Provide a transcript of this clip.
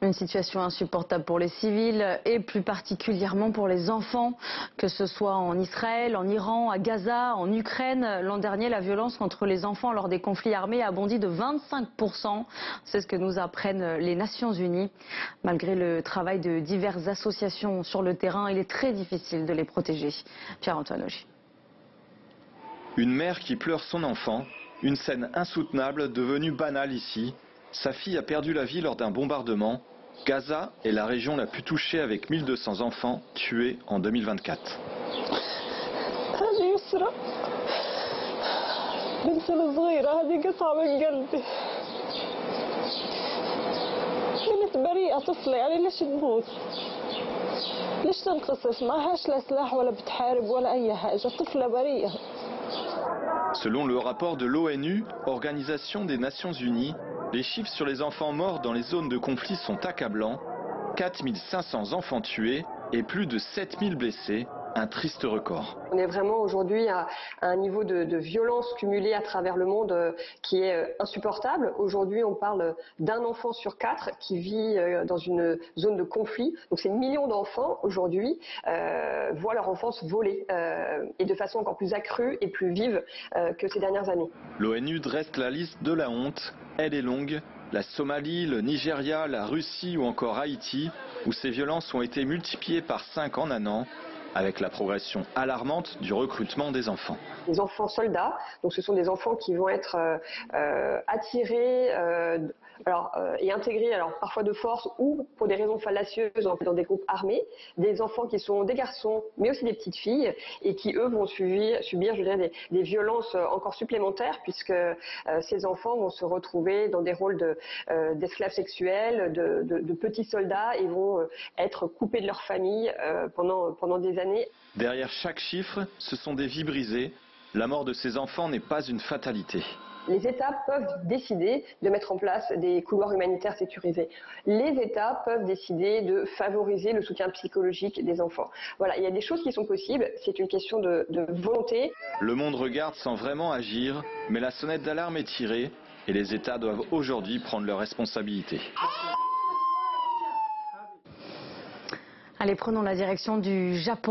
Une situation insupportable pour les civils et plus particulièrement pour les enfants, que ce soit en Israël, en Iran, à Gaza, en Ukraine. L'an dernier, la violence contre les enfants lors des conflits armés a bondi de 25%. C'est ce que nous apprennent les Nations Unies. Malgré le travail de diverses associations sur le terrain, il est très difficile de les protéger. Pierre-Antoine Augy. Une mère qui pleure son enfant, une scène insoutenable devenue banale ici. Sa fille a perdu la vie lors d'un bombardement. Gaza est la région la plus touchée avec 1200 enfants tués en 2024. Selon le rapport de l'ONU, Organisation des Nations Unies, les chiffres sur les enfants morts dans les zones de conflit sont accablants. 4500 enfants tués et plus de 7000 blessés, un triste record. On est vraiment aujourd'hui à un niveau de violence cumulée à travers le monde qui est insupportable. Aujourd'hui, on parle d'un enfant sur 4 qui vit dans une zone de conflit. Donc c'est millions d'enfants aujourd'hui voient leur enfance voler et de façon encore plus accrue et plus vive que ces dernières années. L'ONU dresse la liste de la honte. Elle est longue. La Somalie, le Nigeria, la Russie ou encore Haïti, où ces violences ont été multipliées par 5 en un an, avec la progression alarmante du recrutement des enfants. Les enfants soldats, donc ce sont des enfants qui vont être attirés et intégrés, alors parfois de force ou pour des raisons fallacieuses dans des groupes armés, des enfants qui sont des garçons mais aussi des petites filles et qui eux vont subir je dirais, des violences encore supplémentaires puisque ces enfants vont se retrouver dans des rôles d'esclaves sexuels, de petits soldats et vont être coupés de leur famille pendant des années. Derrière chaque chiffre, ce sont des vies brisées. La mort de ces enfants n'est pas une fatalité. Les États peuvent décider de mettre en place des couloirs humanitaires sécurisés. Les États peuvent décider de favoriser le soutien psychologique des enfants. Voilà, il y a des choses qui sont possibles, c'est une question de volonté. Le monde regarde sans vraiment agir, mais la sonnette d'alarme est tirée et les États doivent aujourd'hui prendre leurs responsabilités. Allez, prenons la direction du Japon.